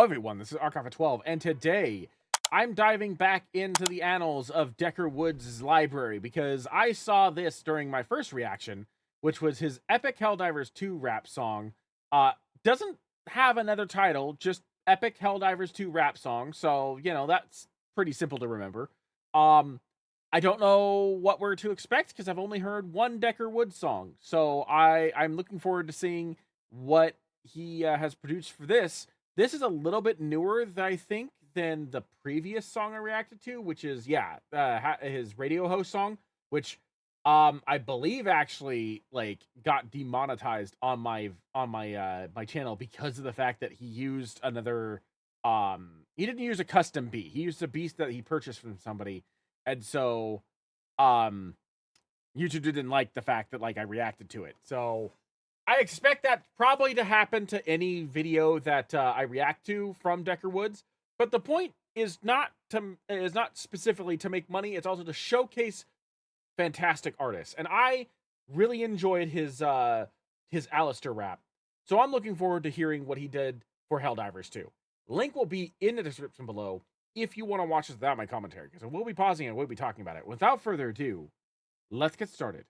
Hello everyone, this is Archive of 12, and today I'm diving back into the annals of DekerWoods' library because I saw this during my first reaction, which was his epic Helldivers 2 rap song. Doesn't have another title, just epic Helldivers 2 rap song, so, you know, that's pretty simple to remember. I don't know what we're to expect because I've only heard one DekerWoods song, so I'm looking forward to seeing what he has produced for this. This is a little bit newer, I think, than the previous song I reacted to, which is, his radio host song, which I believe actually like got demonetized on my my channel because of the fact that he used another he didn't use a custom beat. He used a beat that he purchased from somebody. And so YouTube didn't like the fact that like I reacted to it. So I expect that probably to happen to any video that I react to from DekerWoods, but the point is not specifically to make money. It's also to showcase fantastic artists, and I really enjoyed his Alistair rap. So I'm looking forward to hearing what he did for Helldivers 2. Link will be in the description below if you want to watch this without my commentary, because we'll be pausing and we'll be talking about it. Without further ado, let's get started.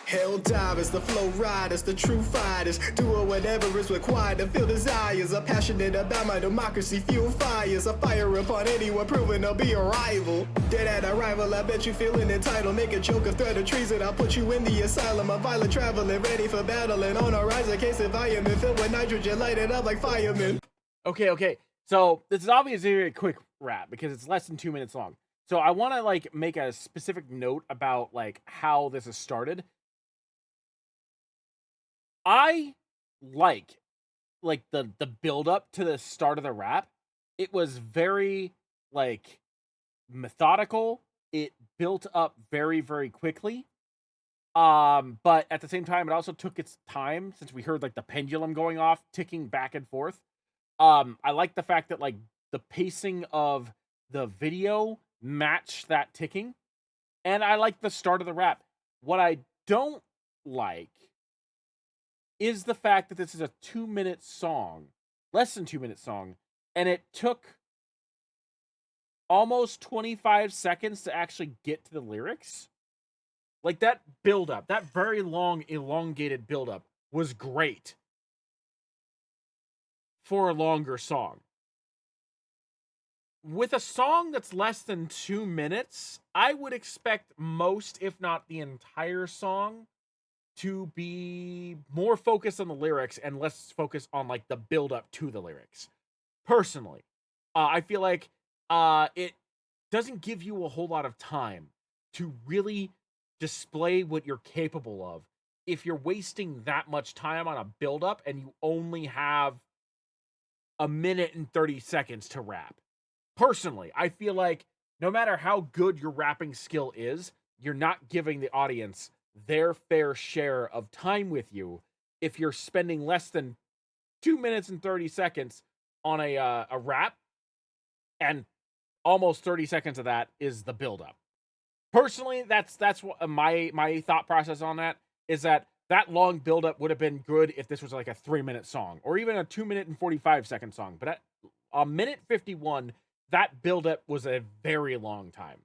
Helldivers, the flow riders, the true fighters, doing whatever is required to feel desires. I'm passionate about my democracy, fuel fires. I fire upon anyone proving to be a rival. Dead at arrival, I bet you feeling entitled. Make a joke of threat of treason, I'll put you in the asylum. I'm violent traveling, ready for battle, and on a rise, a case environment filled with nitrogen, lighted up like firemen. Okay. So this is obviously a very quick rap because it's less than 2 minutes long. So I want to like make a specific note about like how this is started. I like the build up to the start of the rap. It was very like methodical. It built up very, very quickly. But at the same time, it also took its time since we heard like the pendulum going off, ticking back and forth. I like the fact that like the pacing of the video matched that ticking. And I like the start of the rap. What I don't like is the fact that this is a 2-minute song, less than 2-minute song, and it took almost 25 seconds to actually get to the lyrics. Like that buildup, that very long, elongated buildup was great for a longer song. With a song that's less than 2 minutes, I would expect most, if not the entire song, to be more focused on the lyrics and less focused on like the build up to the lyrics. Personally, I feel like it doesn't give you a whole lot of time to really display what you're capable of if you're wasting that much time on a build up and you only have a minute and 30 seconds to rap. Personally, I feel like no matter how good your rapping skill is, you're not giving the audience their fair share of time with you if you're spending less than 2 minutes and 30 seconds on a rap, and almost 30 seconds of that is the build-up. Personally, that's what my thought process on that is that long build-up would have been good if this was like a 3-minute song or even a 2-minute and 45-second song. But at a minute 51, that build-up was a very long time.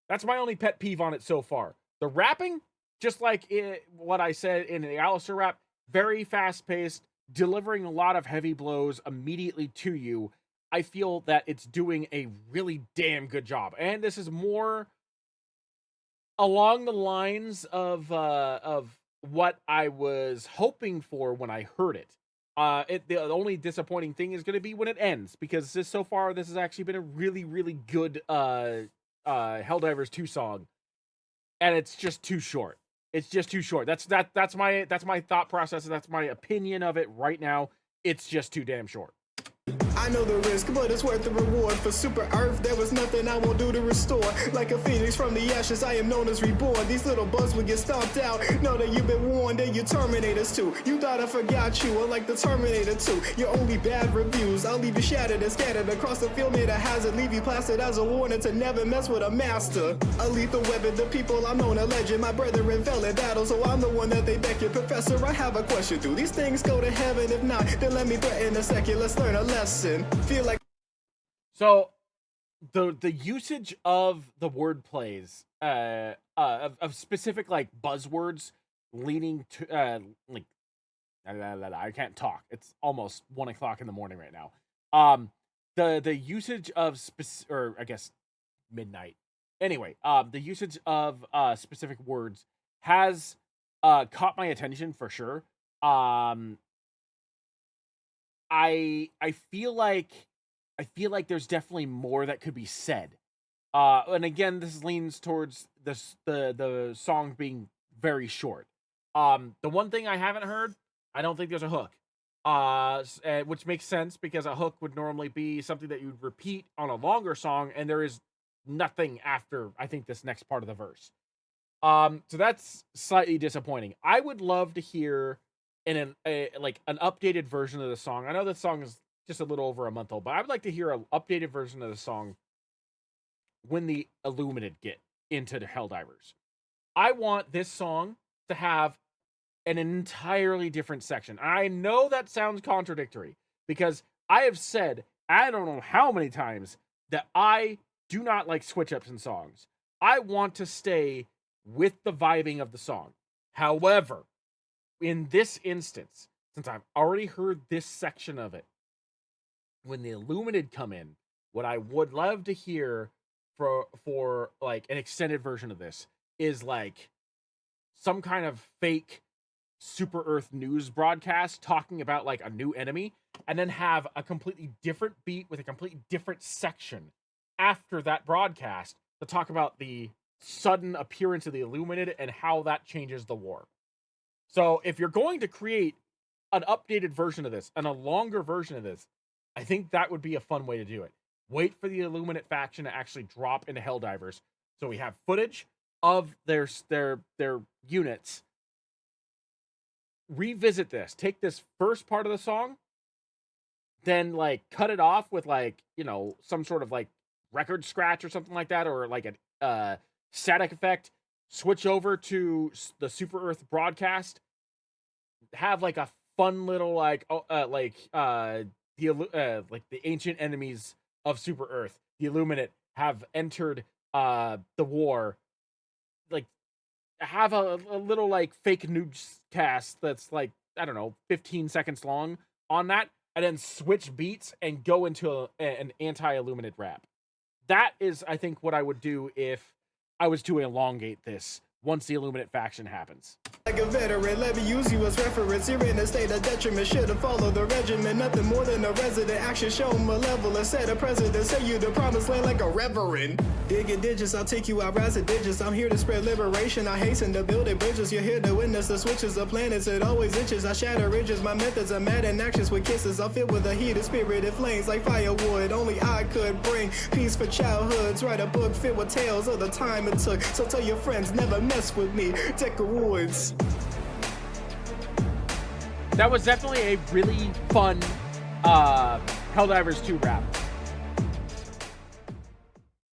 That's my only pet peeve on it so far. The rapping, just like what I said in the Alistair rap, very fast-paced, delivering a lot of heavy blows immediately to you. I feel that it's doing a really damn good job. And this is more along the lines of what I was hoping for when I heard it. The only disappointing thing is going to be when it ends, because so far this has actually been a really, really good Helldivers 2 song, and it's just too short. It's just too short. That's my thought process. That's my opinion of it right now. It's just too damn short. I know the risk, but it's worth the reward. For Super Earth, there was nothing I won't do to restore. Like a phoenix from the ashes, I am known as reborn. These little bugs will get stomped out. Know that you've been warned, and you Terminators too. You thought I forgot you, unlike the Terminator 2. Your only bad reviews, I'll leave you shattered and scattered across the field, made a hazard. Leave you plastered as a warning to never mess with a master. A lethal weapon, the people I'm known a legend. My brethren fell in battle, so I'm the one that they beckon. Professor, I have a question. Do these things go to heaven? If not, then let me threaten a second. Let's learn a lesson. Feel like so the usage of the word plays of specific like buzzwords leaning to like I can't talk. It's almost 1 o'clock in the morning right now. The usage of or I guess midnight. Anyway, the usage of specific words has caught my attention for sure. I feel like there's definitely more that could be said. And again, this leans towards the song being very short. The one thing I haven't heard, I don't think there's a hook. Which makes sense because a hook would normally be something that you'd repeat on a longer song, and there is nothing after I think this next part of the verse. So that's slightly disappointing. I would love to hear an updated version of the song. I know the song is just a little over a month old, but I would like to hear an updated version of the song when the Illuminated get into the Helldivers. I want this song to have an entirely different section. I know that sounds contradictory because I have said, I don't know how many times, that I do not like switch ups in songs. I want to stay with the vibing of the song. However, in this instance, since I've already heard this section of it, when the Illuminated come in, what I would love to hear for like an extended version of this is like some kind of fake Super Earth news broadcast talking about like a new enemy, and then have a completely different beat with a completely different section after that broadcast to talk about the sudden appearance of the Illuminated and how that changes the war. So if you're going to create an updated version of this and a longer version of this, I think that would be a fun way to do it. Wait for the Illuminate faction to actually drop into Helldivers, so we have footage of their units. Revisit this. Take this first part of the song, then like cut it off with like, you know, some sort of like record scratch or something like that, or like a static effect. Switch over to the Super Earth broadcast. Have like a fun little like the ancient enemies of Super Earth, the Illuminate, have entered the war. Like have a little like fake newscast that's like, I don't know, 15 seconds long on that, and then switch beats and go into an anti-Illuminate rap. That is, I think, what I would do if I was to elongate this once the Illuminate faction happens. like a veteran, let me use you as reference. You're in a state of detriment, should've followed the regimen. Nothing more than a resident, action show malevolent. Set a precedent, say you the promised land like a reverend. Digging digits, I'll take you out rising digits. I'm here to spread liberation, I hasten to build bridges. You're here to witness the switches of planets, it always itches. I shatter ridges, my methods are mad and actions with kisses. I'll fill with a heated spirited flames like firewood. Only I could bring peace for childhoods. Write a book filled with tales of the time it took. So tell your friends, never mess with me. DekerWoods. That was definitely a really fun Helldivers 2 rap.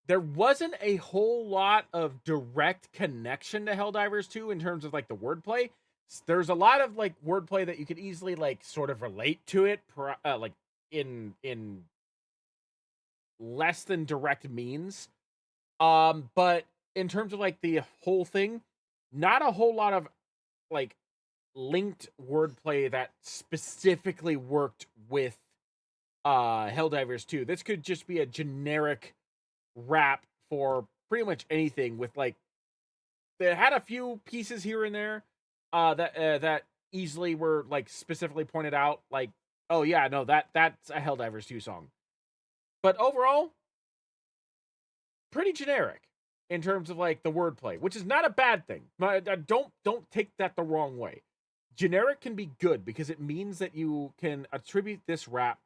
There wasn't a whole lot of direct connection to Helldivers 2 in terms of like the wordplay. There's a lot of like wordplay that you could easily like sort of relate to it, like in less than direct means. But in terms of like the whole thing, not a whole lot of like linked wordplay that specifically worked with Helldivers 2. This could just be a generic rap for pretty much anything, with like, they had a few pieces here and there that easily were like specifically pointed out, like, oh yeah, no, that's a Helldivers 2 song. But overall, pretty generic in terms of like the wordplay, which is not a bad thing. Don't take that the wrong way. Generic can be good because it means that you can attribute this rap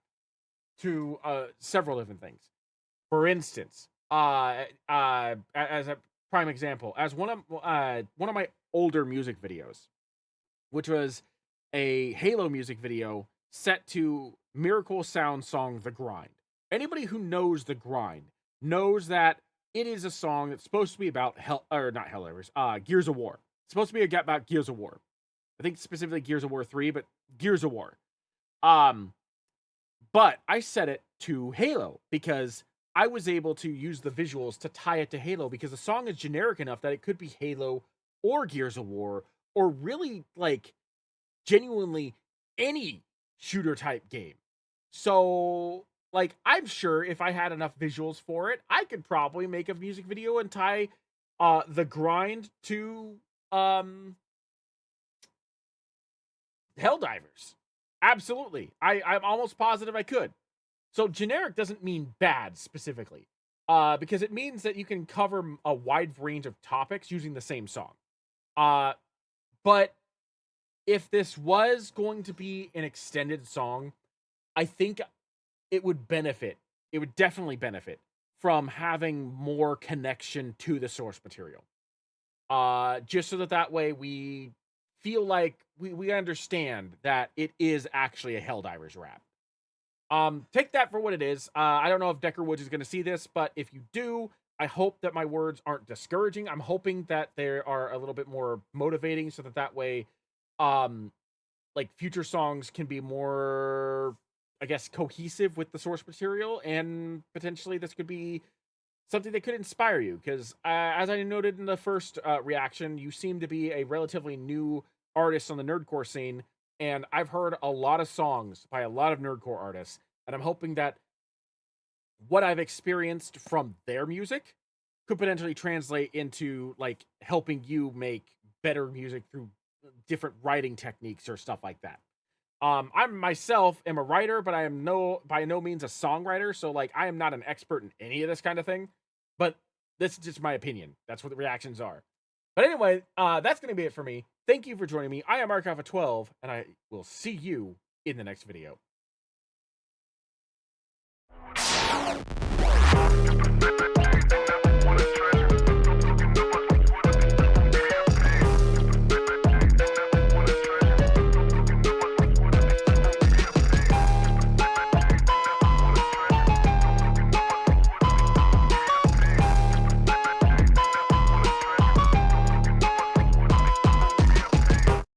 to several different things. For instance, as a prime example, as one of my older music videos, which was a Halo music video set to Miracle Sound song "The Grind." Anybody who knows "The Grind" knows that it is a song that's supposed to be about Gears of War. It's supposed to be about Gears of War. I think specifically Gears of War 3, but Gears of War. But I set it to Halo because I was able to use the visuals to tie it to Halo, because the song is generic enough that it could be Halo or Gears of War, or really like genuinely any shooter type game. So like, I'm sure if I had enough visuals for it, I could probably make a music video and tie The Grind to Helldivers. Absolutely. I'm almost positive I could. So generic doesn't mean bad specifically, because it means that you can cover a wide range of topics using the same song. But if this was going to be an extended song, I think it would benefit. It would definitely benefit from having more connection to the source material. Just so that way we feel like we understand that it is actually a Helldivers rap. Take that for what it is. I don't know if DekerWoods is going to see this, but if you do, I hope that my words aren't discouraging. I'm hoping that they are a little bit more motivating, so that way, like, future songs can be more, I guess, cohesive with the source material, and potentially this could be something that could inspire you. Because as I noted in the first reaction, you seem to be a relatively new artist on the nerdcore scene, and I've heard a lot of songs by a lot of nerdcore artists, and I'm hoping that what I've experienced from their music could potentially translate into, like, helping you make better music through different writing techniques or stuff like that. I myself am a writer, but I am by no means a songwriter, so like, I am not an expert in any of this kind of thing. But this is just my opinion. That's what the reactions are. But anyway, that's going to be it for me. Thank you for joining me. I am Archive12, and I will see you in the next video.